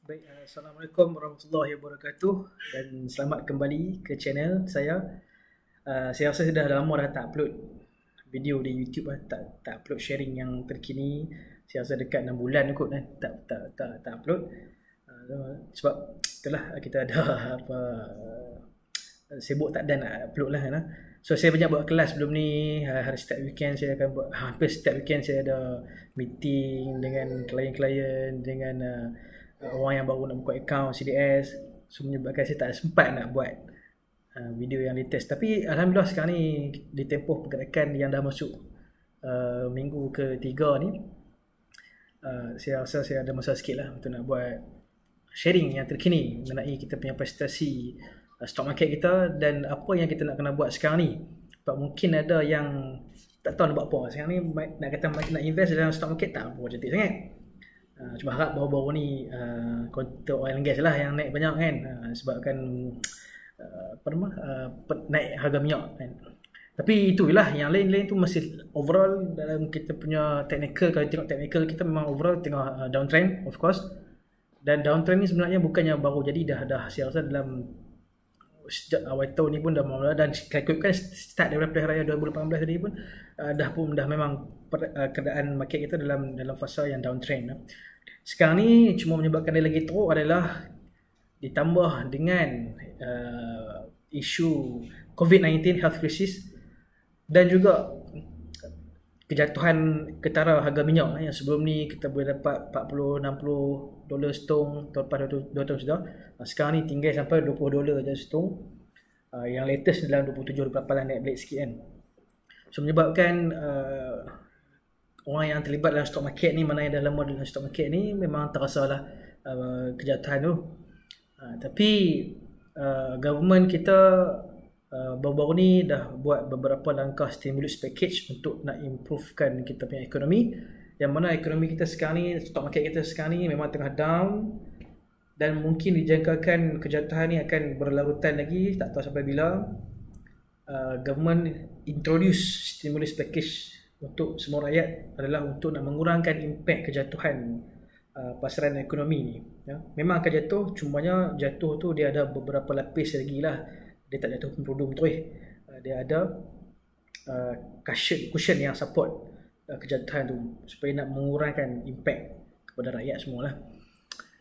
Baik, Assalamualaikum warahmatullahi wabarakatuh dan selamat kembali ke channel saya. Saya rasa sudah lama dah tak upload video di YouTube tak upload sharing yang terkini. Saya rasa dekat 6 bulan kot tak upload. Sebab itulah kita ada apa sibuk tak ada nak upload lah kan. So saya banyak buat kelas sebelum ni. Hari setiap weekend saya akan buat, hampir setiap weekend saya ada meeting dengan klien-klien, dengan orang yang baru nak buka account CDS. So menyebabkan saya tak sempat nak buat video yang latest. Tapi Alhamdulillah sekarang ni di tempoh pergerakan yang dah masuk minggu ketiga ni, saya rasa saya ada masa sikit lah untuk nak buat sharing yang terkini mengenai kita punya prestasi stock market kita dan apa yang kita nak kena buat sekarang ni. Sebab mungkin ada yang tak tahu nak buat apa. Sekarang ni nak kata nak invest dalam stock market tak apa cantik sangat. Cuma harap baru-baru ni kontor oil and gas lah yang naik banyak kan, sebabkan naik harga minyak kan. Tapi itulah, yang lain-lain tu masih overall dalam kita punya technical. Kalau tengok technical kita memang overall tengok downtrend of course. Dan downtrend ni sebenarnya bukannya baru jadi, dah saya rasa dalam sejak awal tahun ni pun dah mula, dan ikutkan start daripada pilihan raya 2018 tadi pun dah memang keadaan market kita dalam fasa yang downtrend. Sekarang ni cuma menyebabkan dia lagi teruk adalah ditambah dengan isu COVID-19 health crisis dan juga kejatuhan ketara harga minyak yang sebelum ni kita boleh dapat 40-60 dolar setong tahun lepas 2 tahun sudah. Sekarang ni tinggal sampai 20 dolar je setong. Yang latest dalam 27-28 lah, naik balik sikit kan. So menyebabkan orang yang terlibat dalam stock market ni, mana yang dah lama dalam stock market ni, memang terasa lah kejatuhan tu. Tapi government kita baru-baru ni dah buat beberapa langkah stimulus package untuk nak improvekan kita punya ekonomi. Yang mana ekonomi kita sekarang ni, stock market kita sekarang ni memang tengah down, dan mungkin dijangkakan kejatuhan ni akan berlarutan lagi, tak tahu sampai bila. Government introduce stimulus package untuk semua rakyat adalah untuk nak mengurangkan impak kejatuhan pasaran ekonomi ni. Memang akan jatuh, cumanya jatuh tu dia ada beberapa lapis lagi lah. Dia tak jatuh pun terus. Dia ada cushion yang support kejatuhan tu supaya nak mengurangkan impak kepada rakyat semualah.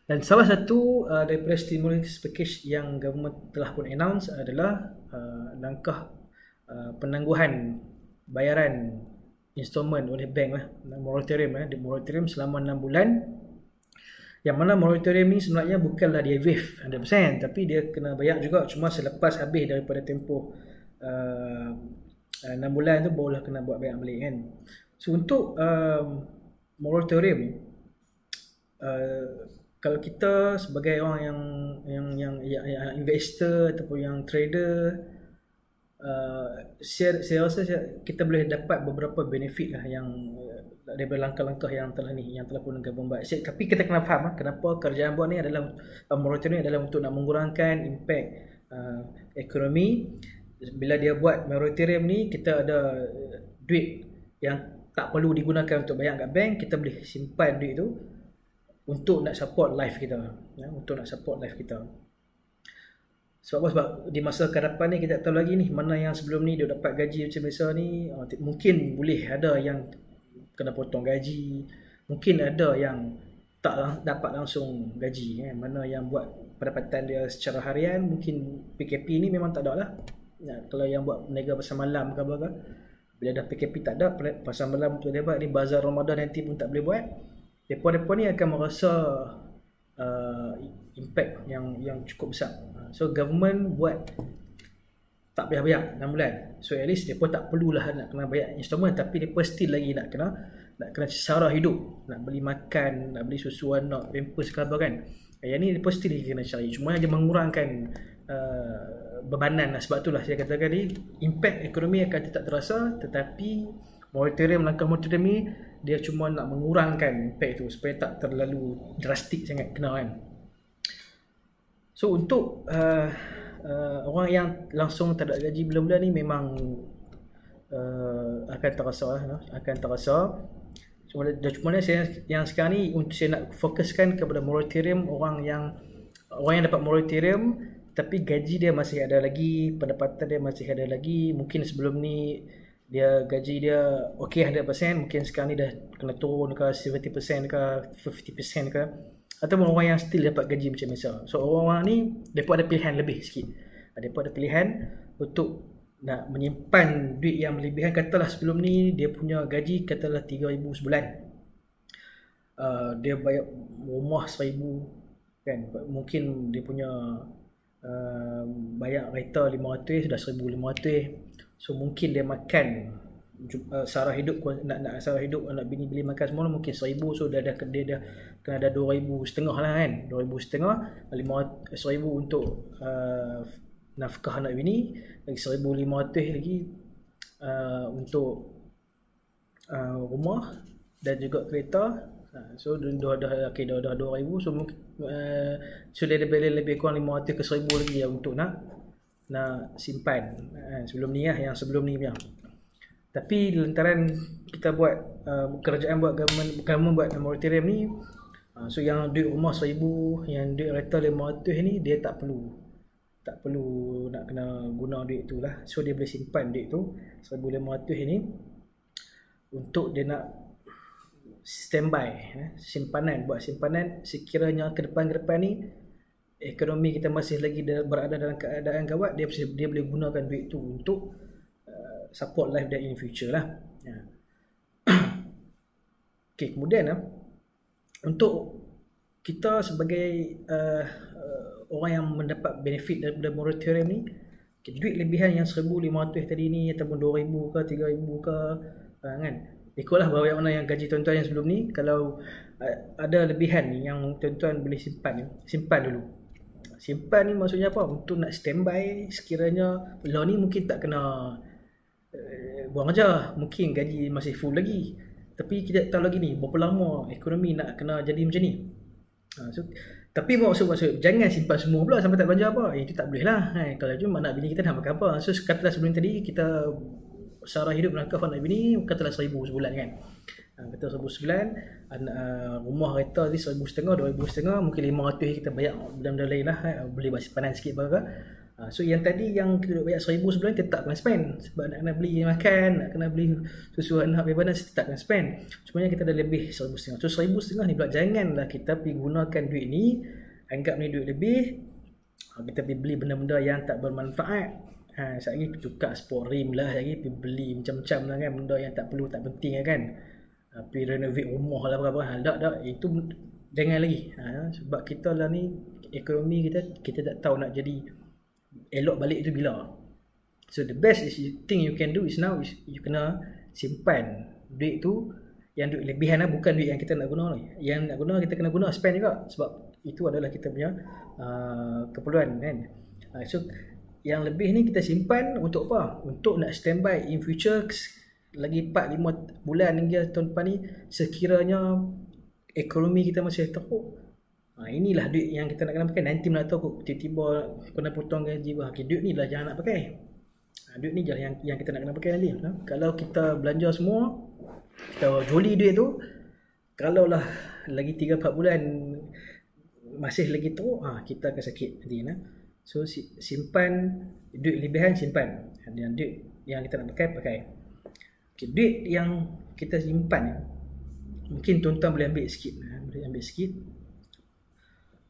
Dan salah satu daripada stimulus package yang government telah pun announce adalah langkah penangguhan bayaran installment oleh bank lah, moratorium selama 6 bulan. Yang mana moratorium ni sebenarnya bukanlah dia waive 100%, tapi dia kena bayar juga, cuma selepas habis daripada tempoh 6 bulan tu barulah kena buat bayar balik kan. So untuk moratorium ni, kalau kita sebagai orang yang investor ataupun yang trader, saya rasa kita boleh dapat beberapa benefit lah yang daripada langkah-langkah yang telah pun government buat. Tapi kita kena faham kenapa kerajaan buat ni adalah moratorium adalah untuk nak mengurangkan impak ekonomi. Bila dia buat moratorium ni, kita ada duit yang tak perlu digunakan untuk bayar kat bank, kita boleh simpan duit tu untuk nak support life kita, untuk nak support life kita. Sebab apa? Sebab di masa ke depan ni kita tak tahu lagi ni, mana yang sebelum ni dia dapat gaji macam biasa ni, mungkin boleh ada yang kena potong gaji, mungkin ada yang tak dapat langsung gaji, mana yang buat pendapatan dia secara harian. Mungkin PKP ni memang tak ada lah. Kalau yang buat berniaga pasal malam ke apa ke, bila dah PKP tak ada, pasal malam tu dia buat ni, bazar Ramadan nanti pun tak boleh buat. Depa ni akan merasa impact yang cukup besar. So government buat tak payah bayar 6 bulan. So at least depa tak perlulah nak kena bayar installment, tapi depa still lagi nak kena sara hidup, nak beli makan, nak beli susu anak, pampers ke apa kan. Yang ni depa still lagi kena cari. Cuma dia mengurangkan bebanan lah. Sebab itulah saya katakan tadi, impact ekonomi akan tetap terasa, tetapi langkah moratorium ni dia cuma nak mengurangkan impact tu supaya tak terlalu drastik sangat kena kan. So untuk orang yang langsung tak ada gaji bulan-bulan ni memang akan terasa. Cuma yang sekarang ni untuk saya nak fokuskan kepada moratorium orang yang dapat moratorium tapi gaji dia masih ada lagi, pendapatan dia masih ada lagi. Mungkin sebelum ni dia gaji dia okey 100%, mungkin sekarang ni dah kena turun ke 70% ke 50% ke, ataupun orang yang still dapat gaji macam biasa. So orang-orang ni mereka ada pilihan lebih sikit. Mereka ada pilihan untuk nak menyimpan duit yang berlebihan. Katalah sebelum ni dia punya gaji katalah 3,000 sebulan, dia bayar rumah 1,000 kan, mungkin dia punya bayar kereta 500 dah 1,500. So mungkin dia makan sara hidup, nak sara hidup anak bini beli makan semua mungkin 1,000. So dia dah kena ada 2,500 lah kan, 2,500, 1,000 untuk nafkah anak bini, lagi 1,500 lagi untuk rumah dan juga kereta. So dah 2,000. So mungkin so dia ada balance lebih kurang 500 ke 1,000 lagi untuk nak simpan sebelum ni lah, yang sebelum ni punya. Tapi lantaran kita buat kerajaan buat government buat moratorium ni, so yang duit rumah 1,000, yang duit kereta 500 ni dia tak perlu nak kena guna duit tu lah. So dia boleh simpan duit tu 1,500 ni untuk dia nak standby, buat simpanan sekiranya ke depan ni ekonomi kita masih lagi berada dalam keadaan gawat, dia boleh gunakan duit tu untuk support life dia in future lah. Okay, kemudian untuk kita sebagai orang yang mendapat benefit daripada moratorium ni, duit lebihan yang 1,500 tadi ni ataupun 2,000 ke 3,000 ke kan, ikutlah bahawa mana yang gaji tuan-tuan yang sebelum ni. Kalau ada lebihan ni yang tuan-tuan boleh simpan dulu. Simpan ni maksudnya apa? Untuk nak standby sekiranya law ni mungkin tak kena buang aja, mungkin gaji masih full lagi, tapi kita tak tahu lagi ni berapa lama ekonomi nak kena jadi macam ni. So, tapi maksud jangan simpan semua pula sampai tak belanja apa. Itu tak boleh lah. Kalau cuma anak bini kita nak makan apa. So katalah sebelum tadi kita sara hidup nafkah anak bini katalah 1,000 sebulan kan. Kata 1,000 sebulan, rumah kereta ni 1,500, 2,500, mungkin 500 kita bayar benda-benda lain lah, boleh buat simpanan sikit berapa. So yang tadi yang kita bayar 1,000 sebulan kita tak kena spend, sebab nak kena beli makan, nak kena beli susu anak bebana, kita tak kena spend. Cuma kita ada lebih 1,500. So 1,500 ni pula janganlah kita pergi gunakan duit ni, anggap ni duit lebih, kita pergi beli benda-benda yang tak bermanfaat. Sekali tukar sport rim lah, lagi pergi beli macam-macam lah kan, benda yang tak perlu, tak penting kan, pergi renovate rumah lah berapa. Tak, itu jangan lagi. Sebab kita lah ni ekonomi kita tak tahu nak jadi elok balik tu bila. So the best thing you can do is now is you kena simpan duit tu, yang duit lebihan lah, bukan duit yang kita nak guna lagi. Yang nak guna kita kena guna spend juga, sebab itu adalah kita punya keperluan kan. So yang lebih ni kita simpan untuk apa? Untuk nak standby in future lagi 4-5 bulan hingga tahun depan ni, sekiranya ekonomi kita masih teruk. Inilah duit yang kita nak kena pakai. Nanti mana tahu tiba-tiba kena potong gaji. Okay, duit ni lah jangan nak pakai. Duit ni je yang kita nak kena pakai nanti. Kalau kita belanja semua, kita joli duit tu, kalau lah lagi 3-4 bulan masih lagi teruk, kita akan sakit nanti. So simpan duit lebihan, simpan. Dan duit yang kita nak pakai. Okay, duit yang kita simpan mungkin tuan-tuan boleh ambil sikit,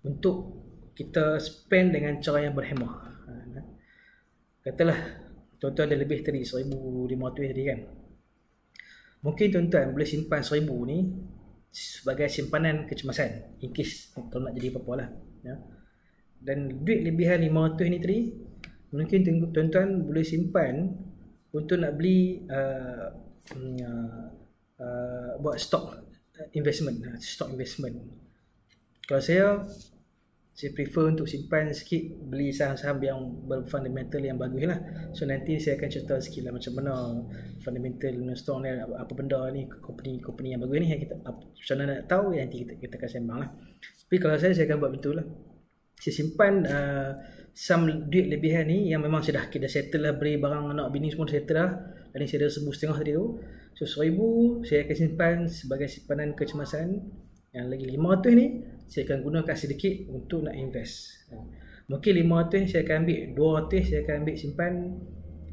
untuk kita spend dengan cara yang berhemah. Katalah tuan-tuan ada lebih tadi 1,500 tadi kan, mungkin tuan-tuan boleh simpan 1,000 ni sebagai simpanan kecemasan in case kalau nak jadi apa-apa lah ya. Dan duit lebihan 500 ni tadi mungkin tuan-tuan boleh simpan untuk nak beli buat stock investment. Kalau saya prefer untuk simpan sikit, beli saham-saham yang berfundamental yang bagus lah. So nanti saya akan cerita sikit lah macam mana fundamental stock ni, apa benda ni, company yang bagus ni yang kita macam mana nak tahu, nanti kita akan sembang lah. Tapi kalau saya akan buat betul lah. Saya simpan some duit lebihan ni yang memang sudah kita settle lah, beri barang anak bini semua settle lah. Tadi saya ada 1,500 tadi tu. So 1000 saya akan simpan sebagai simpanan kecemasan. Yang lagi 500 ni saya akan gunakan sedikit untuk nak invest. Mungkin 500 ni saya akan ambil, 200 saya akan ambil simpan,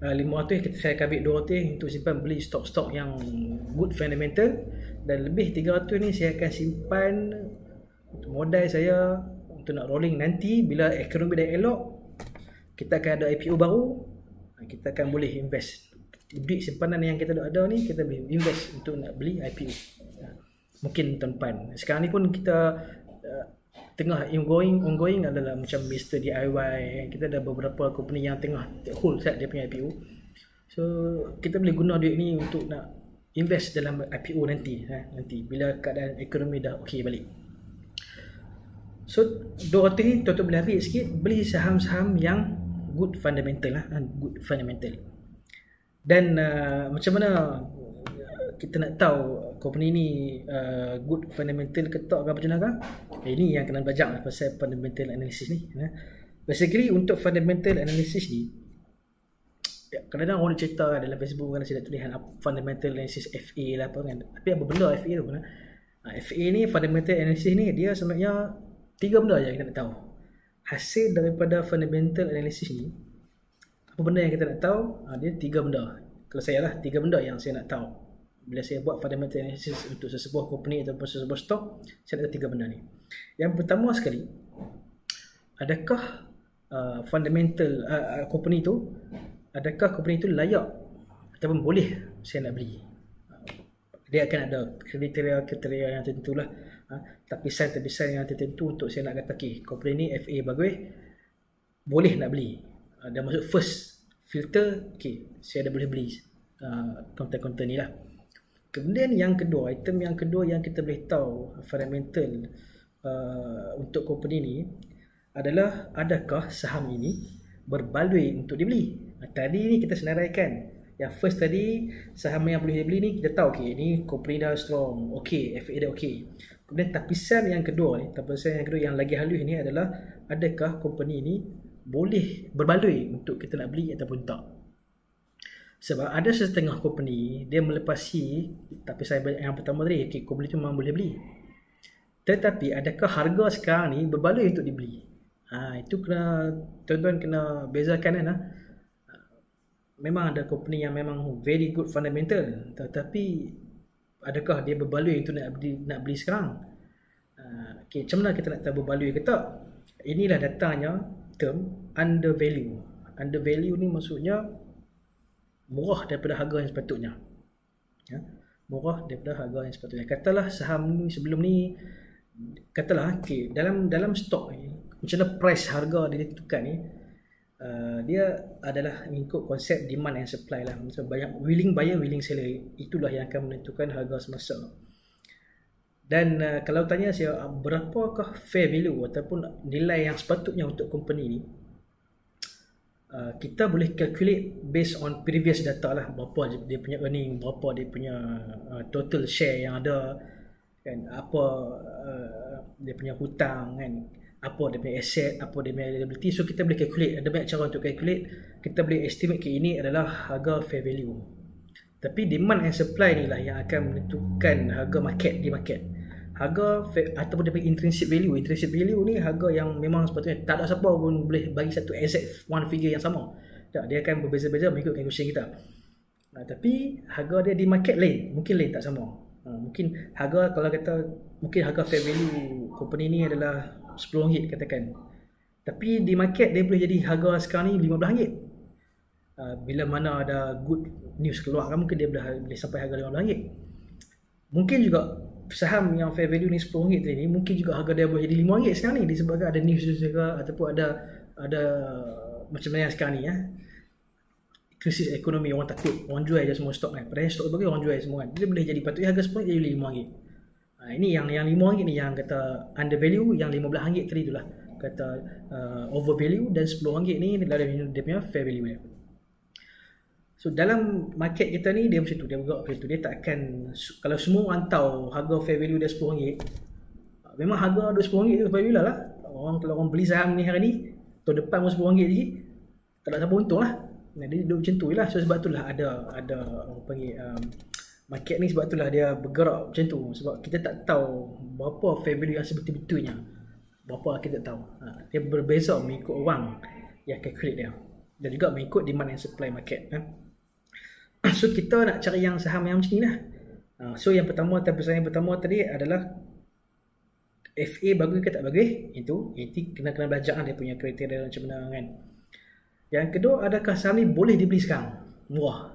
500 saya akan ambil 200 untuk simpan beli stok-stok yang good fundamental, dan lebih 300 ni saya akan simpan untuk modal saya untuk nak rolling nanti bila ekonomi dah elok, kita akan ada IPO baru, kita akan boleh invest duit simpanan yang kita ada ni, kita boleh invest untuk nak beli IPO mungkin tahun depan. Sekarang ni pun kita tengah ongoing adalah macam Mr. DIY. Kita ada beberapa company yang tengah hold set dia punya IPO. So kita boleh guna duit ni untuk nak invest dalam IPO nanti, nanti bila keadaan ekonomi dah okey balik. So 200 ni tuan-tuan boleh ambil sikit, beli saham-saham yang good fundamental good fundamental. Dan macam mana kita nak tahu company ni good fundamental ke tak, apa macam mana? Ini yang kena belajar pasal fundamental analysis ni. Basically untuk fundamental analysis ni, kadang-kadang orang cerita dalam Facebook kan, saya dah tulis fundamental analysis FA lah apa kan. Tapi apa benda FA tu kan? FA ni, fundamental analysis ni, dia sebenarnya 3 benda yang kita nak tahu. Hasil daripada fundamental analysis ni, apa benda yang kita nak tahu? Dia 3 benda. Kalau saya lah, 3 benda yang saya nak tahu bila saya buat fundamental analysis untuk sesebuah company ataupun sesebuah stok. Saya nak tahu 3 benda ni. Yang pertama sekali, adakah fundamental company tu, adakah company tu layak ataupun boleh saya nak beli. Dia akan ada kriteria yang tertentu lah, tapisan yang tertentu untuk saya nak kata okay, company ni FA bagus, boleh nak beli. Dah masuk first filter, okay, saya dah boleh beli konten-konten ni lah. Kemudian yang kedua, item yang kedua yang kita boleh tahu fundamental untuk company ni adalah adakah saham ini berbaloi untuk dibeli. Tadi ni kita senaraikan. Yang first tadi, saham yang boleh dibeli ni kita tahu okay, ni company dah strong, okay, FA dah okay. Kemudian tapisan yang kedua ni, yang lagi halus ni adalah adakah company ni boleh berbaloi untuk kita nak beli ataupun tak. Sebab ada setengah company dia melepasi tapisan yang pertama tadi, okay, company tu memang boleh beli, tetapi adakah harga sekarang ni berbaloi untuk dibeli. Itu kena, tuan-tuan kena bezakan kan. Memang ada company yang memang very good fundamental, tetapi adakah dia berbaloi untuk nak beli sekarang. Okay, macam mana kita nak tahu berbaloi ke tak? Inilah datangnya term undervalue. Undervalue ni maksudnya murah daripada harga yang sepatutnya. Murah daripada harga yang sepatutnya. Katalah saham ni sebelum ni, katalah okay, dalam stok ni, macam mana price harga dia ditentukan ni, dia adalah mengikut konsep demand and supply lah. Macam banyak willing buyer, willing seller, itulah yang akan menentukan harga semasa. Dan kalau tanya saya berapakah fair value ataupun nilai yang sepatutnya untuk company ni, kita boleh calculate based on previous data lah. Berapa dia punya earning, berapa dia punya total share yang ada kan, apa dia punya hutang kan, apa dia punya asset, apa dia punya liability. So kita boleh calculate, ada banyak cara untuk calculate. Kita boleh estimate ke ini adalah harga fair value. Tapi demand and supply ni lah yang akan menentukan harga market di market. Harga ataupun dia punya intrinsic value. Intrinsic value ni harga yang memang sepatutnya tak ada siapa pun boleh bagi satu exact one figure yang sama. Tak, dia akan berbeza-beza mengikut calculation kita. Tapi harga dia di market lain, mungkin lain tak sama. Mungkin harga, kalau kata mungkin harga fair value company ni adalah RM10 katakan, tapi di market dia boleh jadi harga sekarang ni RM15. Bila mana ada good news keluar kan, mungkin dia boleh sampai harga RM15. Mungkin juga saham yang fair value ni RM10 tadi ni, mungkin juga harga dia boleh jadi RM5 sekarang ni, disebabkan ada news juga ataupun ada macam mana yang sekarang ni krisis ekonomi, orang takut, orang jual je semua stok kan. Padahal stok bagi orang jual semua kan. Dia boleh jadi, patutnya harga RM10 jadi RM5. Ini yang RM5 ni yang kata undervalue, yang RM15 tadi itulah kata overvalue, dan RM10 ni dia punya fair value dia. So dalam market kita ni dia macam tu, dia bergerak macam tu. Dia tak akan, kalau semua orang tahu harga fair value dia RM10, memang harga ada RM10 tu fair value lah. Kalau orang beli saham ni hari ni, tahun depan pun RM10 lagi, tak ada siapa untung lah. Dia duduk macam tu lah. So sebab itulah ada orang panggil Market ni sebab itulah dia bergerak macam tu, sebab kita tak tahu berapa fair value yang sebetul-betulnya, berapa kita tak tahu. Dia berbeza mengikut orang yang calculate dia, dan juga mengikut demand and supply market. So kita nak cari yang saham yang macam ni lah. So yang pertama, persoalan yang pertama tadi adalah FA bagus ke tak bagus. Itu kena belajar dia punya kriteria macam mana kan. Yang kedua, adakah saham ni boleh dibeli sekarang murah.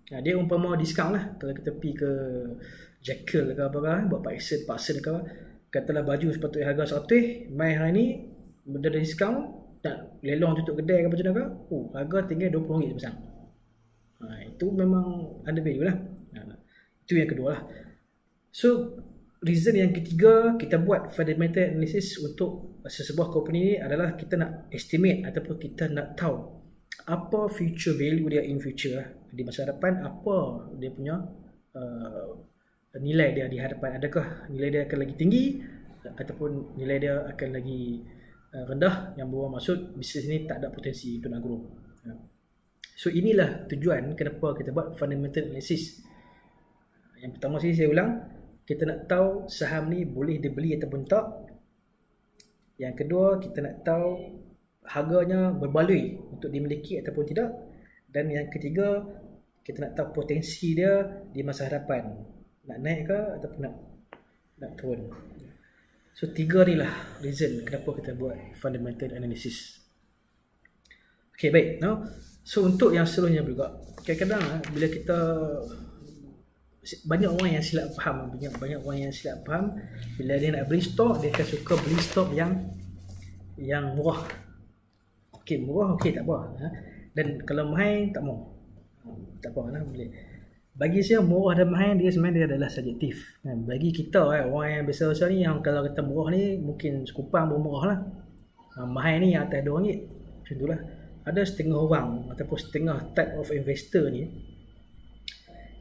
Dia umpama diskaun lah. Kalau kita pergi ke Jekyll ke apa-apa, buat paksa ke, katalah baju sepatutnya harga 100, mai hari ni benda ada diskaun, nak lelong tutup kedai ke apa macam mana, harga tinggal RM20 sepasang. Itu memang ada value lah. Itu yang kedua lah. So reason yang ketiga kita buat fundamental analysis untuk sesebuah company ni adalah kita nak estimate ataupun kita nak tahu apa future value dia in future di masa hadapan, apa dia punya nilai dia di hadapan. Adakah nilai dia akan lagi tinggi ataupun nilai dia akan lagi rendah, yang bermaksud bisnes ni tak ada potensi untuk nak grow. So inilah tujuan kenapa kita buat fundamental analysis. Yang pertama saya ulang, kita nak tahu saham ni boleh dibeli ataupun tak. Yang kedua, kita nak tahu harganya berbaloi untuk dimiliki ataupun tidak. Dan yang ketiga, kita nak tahu potensi dia di masa hadapan, nak naik ke ataupun nak turun. So 3 ni lah reason kenapa kita buat fundamental analysis. Okay, baik. So untuk yang seterusnya juga, kadang-kadang bila kita, banyak orang yang silap faham, bila dia nak beli stok, dia akan suka beli stok yang murah. Okey, murah okey tak apa. Dan kalau mahal tak mau. Tak apa lah, boleh. Bagi saya murah dan mahal dia sebenarnya dia adalah subjektif. Bagi kita orang yang biasa ni, yang kalau kata murah ni mungkin sekupang pun murah lah. Mahal ni yang atas RM2. Macam itulah. Ada setengah orang ataupun setengah type of investor ni,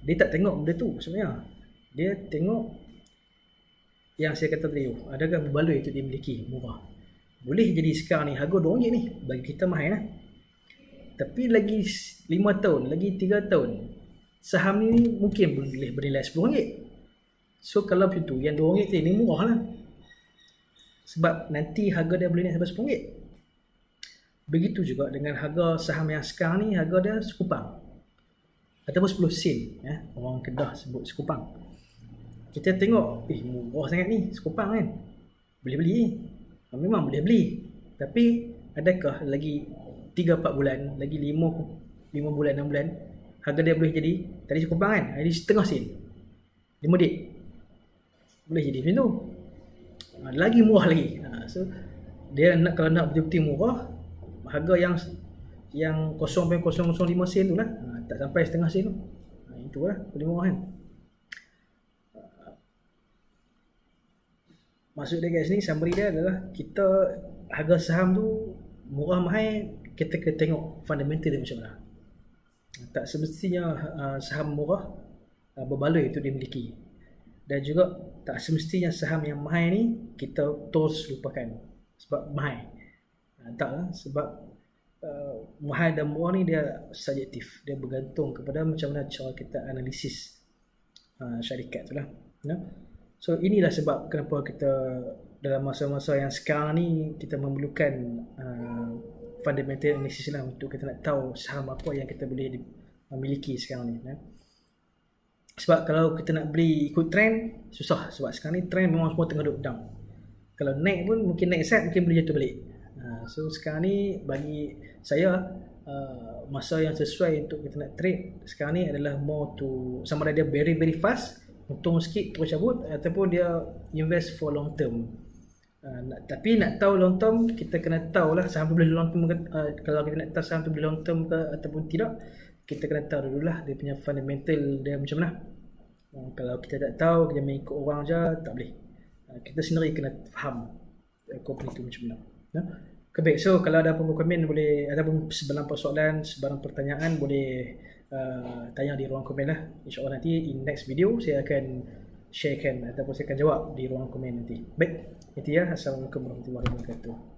dia tak tengok benda tu sebenarnya. Dia tengok yang saya kata tadi, adakah berbaloi untuk dimiliki murah. Boleh jadi sekarang ni harga RM2 ni, bagi kita mahal lah. Tapi lagi 5 tahun, lagi 3 tahun, saham ni mungkin boleh bernilai RM10. So kalau macam tu, yang RM2 ni murah lah. Sebab nanti harga dia boleh naik sampai RM10. Begitu juga dengan harga saham yang sekarang ni, harga dia sekupang ataupun 10 sen. Orang Kedah sebut sekupang. Kita tengok, murah sangat ni, sekupang kan, boleh beli. Memang boleh beli. Tapi adakah lagi 3-4 bulan, lagi 5 bulan, 6 bulan, harga dia boleh jadi, tadi sekupang kan, jadi setengah sen, 5 dik, boleh jadi macam tu. Lagi murah lagi. So dia nak, kalau nak betul-betul murah, harga yang 0.005 sen tu lah, tak sampai setengah sen tu. Itulah paling murah kan. Maksud dia kat sini, summary dia adalah kita harga saham tu murah mahal, kita kena tengok fundamental dia macam mana. Tak semestinya saham murah berbaloi untuk dimiliki, dan juga tak semestinya saham yang mahal ni kita terus lupakan sebab mahal. Taklah, sebab mahal dan murah ni dia subjektif, dia bergantung kepada macam mana cara kita analisis syarikat tu lah. So inilah sebab kenapa kita dalam masa-masa yang sekarang ni kita memerlukan fundamental analysis lah, untuk kita nak tahu saham apa yang kita boleh memiliki sekarang ni. Sebab kalau kita nak beli ikut trend, susah. Sebab sekarang ni trend memang semua tengah duduk down. Kalau naik pun mungkin naik set, mungkin boleh jatuh balik. So sekarang ni bagi saya, masa yang sesuai untuk kita nak trade sekarang ni adalah more to, sama ada dia very very fast, untung sikit terus cabut, ataupun dia invest for long term. Tapi nak tahu long term, kita kena tahulah saham tu boleh long term kalau kita nak tahu saham tu boleh long term ke ataupun tidak, kita kena tahu dululah dia punya fundamental dia macam mana. Kalau kita tak tahu, kita main ikut orang je, tak boleh. Kita sendiri kena faham company tu macam mana. Okay, baik. So kalau ada apa-apa komen boleh, ataupun sebarang persoalan, sebarang pertanyaan boleh tanya di ruang komen lah. InsyaAllah nanti in next video saya akan sharekan ataupun saya akan jawab di ruang komen nanti. Baik, itu ya. Assalamualaikum warahmatullahi wabarakatuh.